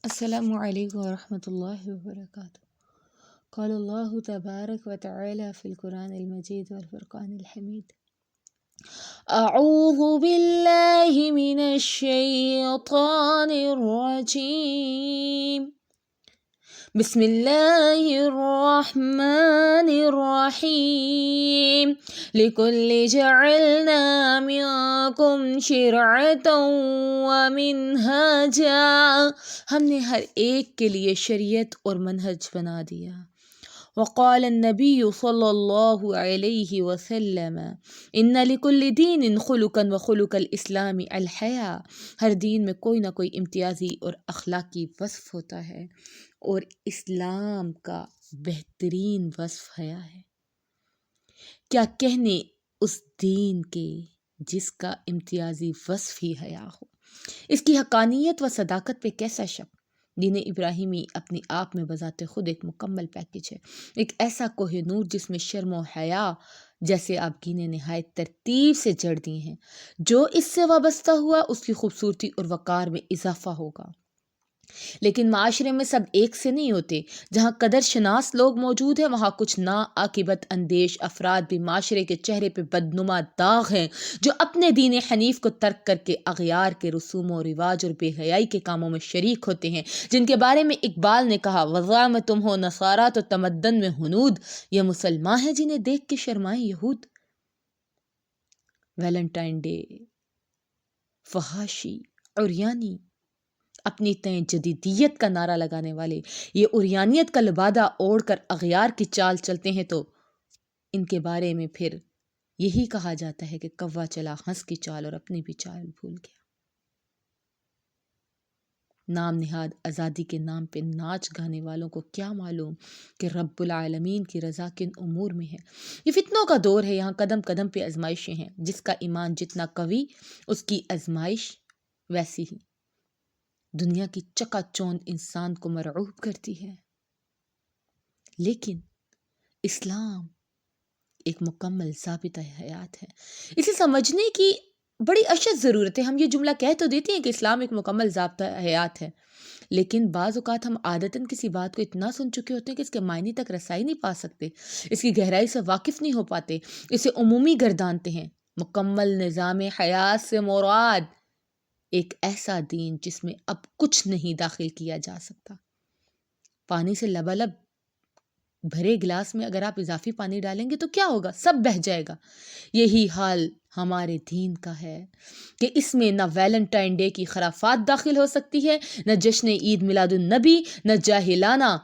السلام علیکم ورحمۃ اللہ وبرکاتہ۔ قال اللہ تبارک و تعالی فی القرآن المجید والفرقان الحمید۔ اعوذ باللہ من الشیطان الرجیم، بسم اللہ الرحمن الرحیم۔ لکل جعلنا منکم شرعۃ ومنہاجا، ہم نے ہر ایک کے لیے شریعت اور منہج بنا دیا۔ وقال النبی صلی اللہ علیہ وسلم ان لکل دین خلقا وخلق الاسلام الحیا، ہر دین میں کوئی نہ کوئی امتیازی اور اخلاقی وصف ہوتا ہے، اور اسلام کا بہترین وصف حیا ہے۔ کیا کہنے اس دین کے جس کا امتیازی وصف ہی حیا ہو، اس کی حقانیت و صداقت پہ کیسا شک۔ دین ابراہیمی اپنے آپ میں بذات خود ایک مکمل پیکج ہے، ایک ایسا کوہ نور جس میں شرم و حیا جیسے آبگینے نہایت ترتیب سے جڑ دی ہیں۔ جو اس سے وابستہ ہوا اس کی خوبصورتی اور وقار میں اضافہ ہوگا۔ لیکن معاشرے میں سب ایک سے نہیں ہوتے۔ جہاں قدر شناس لوگ موجود ہیں وہاں کچھ ناعاقبت اندیش افراد بھی معاشرے کے چہرے پہ بدنما داغ ہیں، جو اپنے دین حنیف کو ترک کر کے اغیار کے رسوم و رواج اور بے حیائی کے کاموں میں شریک ہوتے ہیں، جن کے بارے میں اقبال نے کہا وضع میں تم ہو نصارا تو تمدن میں ہنود، یہ مسلمان ہیں جنہیں دیکھ کے شرمائیں یہود۔ ویلنٹائن ڈے، فحاشی، عریانی، اپنی تئیں جدیدیت کا نعرہ لگانے والے یہ عریانیت کا لبادہ اوڑھ کر اغیار کی چال چلتے ہیں، تو ان کے بارے میں پھر یہی کہا جاتا ہے کہ کوا چلا ہنس کی چال اور اپنی بھی چال بھول گیا۔ نام نہاد آزادی کے نام پہ ناچ گانے والوں کو کیا معلوم کہ رب العالمین کی رضا کن امور میں ہے۔ یہ فتنوں کا دور ہے، یہاں قدم قدم پہ آزمائشیں ہیں، جس کا ایمان جتنا قوی اس کی آزمائش ویسی ہی۔ دنیا کی چکا چوند انسان کو مرعوب کرتی ہے، لیکن اسلام ایک مکمل ضابطہ حیات ہے۔ اسے سمجھنے کی بڑی اشد ضرورت ہے۔ ہم یہ جملہ کہہ تو دیتے ہیں کہ اسلام ایک مکمل ضابطہ حیات ہے، لیکن بعض اوقات ہم عادتاً کسی بات کو اتنا سن چکے ہوتے ہیں کہ اس کے معنی تک رسائی نہیں پا سکتے، اس کی گہرائی سے واقف نہیں ہو پاتے، اسے عمومی گردانتے ہیں۔ مکمل نظام حیات سے مراد ایک ایسا دین جس میں اب کچھ نہیں داخل کیا جا سکتا۔ پانی سے لبالب بھرے گلاس میں اگر آپ اضافی پانی ڈالیں گے تو کیا ہوگا؟ سب بہہ جائے گا۔ یہی حال ہمارے دین کا ہے کہ اس میں نہ ویلنٹائن ڈے کی خرافات داخل ہو سکتی ہے، نہ جشن عید میلاد النبی، نہ جاہلانہ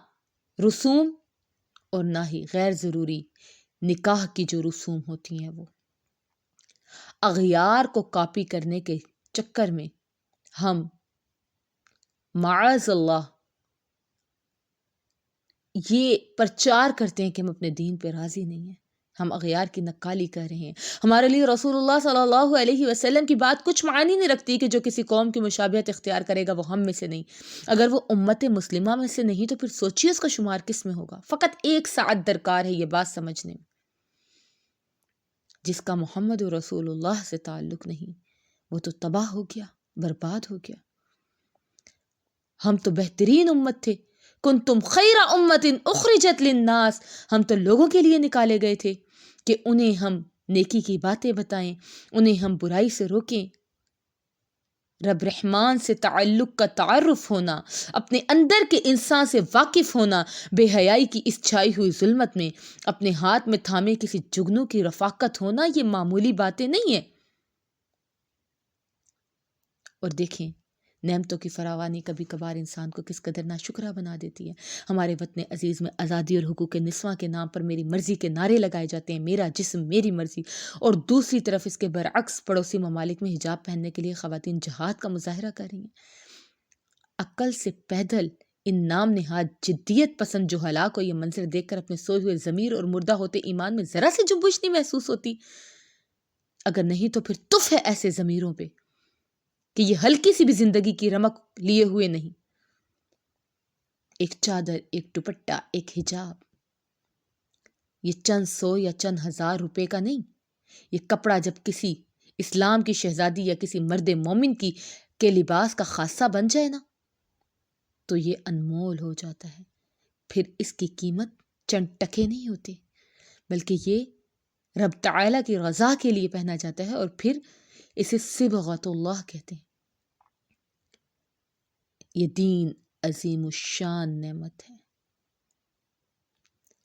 رسوم، اور نہ ہی غیر ضروری نکاح کی جو رسوم ہوتی ہیں وہ۔ اغیار کو کاپی کرنے کے چکر میں ہم معاذ اللہ یہ پرچار کرتے ہیں کہ ہم اپنے دین پہ راضی نہیں ہیں، ہم اغیار کی نقالی کر رہے ہیں۔ ہمارے لیے رسول اللہ صلی اللہ علیہ وسلم کی بات کچھ معنی نہیں رکھتی کہ جو کسی قوم کی مشابہت اختیار کرے گا وہ ہم میں سے نہیں۔ اگر وہ امت مسلمہ میں سے نہیں تو پھر سوچیے اس کا شمار کس میں ہوگا۔ فقط ایک ساعت درکار ہے یہ بات سمجھنے میں، جس کا محمد رسول اللہ سے تعلق نہیں وہ تو تباہ ہو گیا، برباد ہو گیا۔ ہم تو بہترین امت تھے، کنتم خیر امت اخرجت للناس، ہم تو لوگوں کے لیے نکالے گئے تھے کہ انہیں ہم نیکی کی باتیں بتائیں، انہیں ہم برائی سے روکیں۔ رب رحمان سے تعلق کا تعارف ہونا، اپنے اندر کے انسان سے واقف ہونا، بے حیائی کی اس چھائی ہوئی ظلمت میں اپنے ہاتھ میں تھامے کسی جگنو کی رفاقت ہونا، یہ معمولی باتیں نہیں ہیں۔ اور دیکھیں نعمتوں کی فراوانی کبھی کبھار انسان کو کس قدر ناشکرہ بنا دیتی ہے۔ ہمارے وطن عزیز میں آزادی اور حقوق نسواں کے نام پر میری مرضی کے نعرے لگائے جاتے ہیں، میرا جسم میری مرضی، اور دوسری طرف اس کے برعکس پڑوسی ممالک میں حجاب پہننے کے لیے خواتین جہاد کا مظاہرہ کر رہی ہیں۔ عقل سے پیدل ان نام نہاد جدیت پسند جہلاء کو یہ منظر دیکھ کر اپنے سوئے ہوئے ضمیر اور مردہ ہوتے ایمان میں ذرا سی جنبش نہیں محسوس ہوتی؟ اگر نہیں تو پھر تف ہے ایسے ضمیروں پہ کہ یہ ہلکی سی بھی زندگی کی رمق لیے ہوئے نہیں۔ ایک چادر، ایک دوپٹہ، ایک حجاب، یہ چند سو یا چند ہزار روپے کا نہیں۔ یہ کپڑا جب کسی اسلام کی شہزادی یا کسی مرد مومن کے لباس کا خاصہ بن جائے نا، تو یہ انمول ہو جاتا ہے، پھر اس کی قیمت چند ٹکے نہیں ہوتے، بلکہ یہ رب تعالیٰ کی رضا کے لیے پہنا جاتا ہے، اور پھر اسے صبغۃ اللہ کہتے ہیں۔ یہ دین عظیم الشان نعمت ہے۔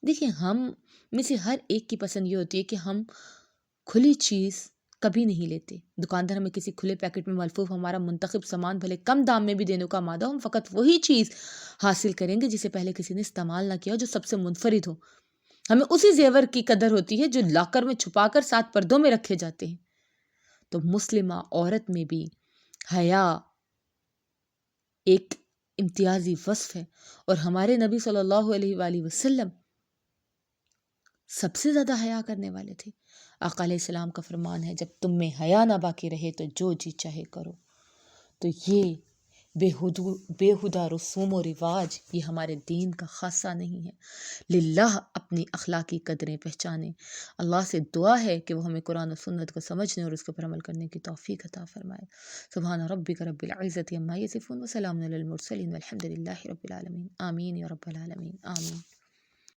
دیکھیں، ہم میں سے ہر ایک کی پسند یہ ہوتی ہے کہ ہم کھلی چیز کبھی نہیں لیتے۔ دکاندار ہمیں کسی کھلے پیکٹ میں ملفوف ہمارا منتخب سامان بھلے کم دام میں بھی دینے کا آمادہ ہو، ہم فقط وہی چیز حاصل کریں گے جسے پہلے کسی نے استعمال نہ کیا ہو، جو سب سے منفرد ہو۔ ہمیں اسی زیور کی قدر ہوتی ہے جو لاکر میں چھپا کر 7 پردوں میں رکھے جاتے ہیں۔ تو مسلمہ عورت میں بھی حیا ایک امتیازی وصف ہے، اور ہمارے نبی صلی اللہ علیہ وآلہ وسلم سب سے زیادہ حیا کرنے والے تھے۔ آقا علیہ السلام کا فرمان ہے، جب تم میں حیا نہ باقی رہے تو جو جی چاہے کرو۔ تو یہ بےہودہ رسوم و رواج یہ ہمارے دین کا خاصہ نہیں ہے۔ للہ اپنی اخلاقی قدریں پہچانیں۔ اللہ سے دعا ہے کہ وہ ہمیں قرآن و سنت کو سمجھنے اور اس کے پر عمل کرنے کی توفیق عطا فرمائے۔ سبحان ربک رب العزت عما یصفون وسلام علی المرسلین والحمد للہ رب العالمین۔ آمین یا رب العالمین، آمین۔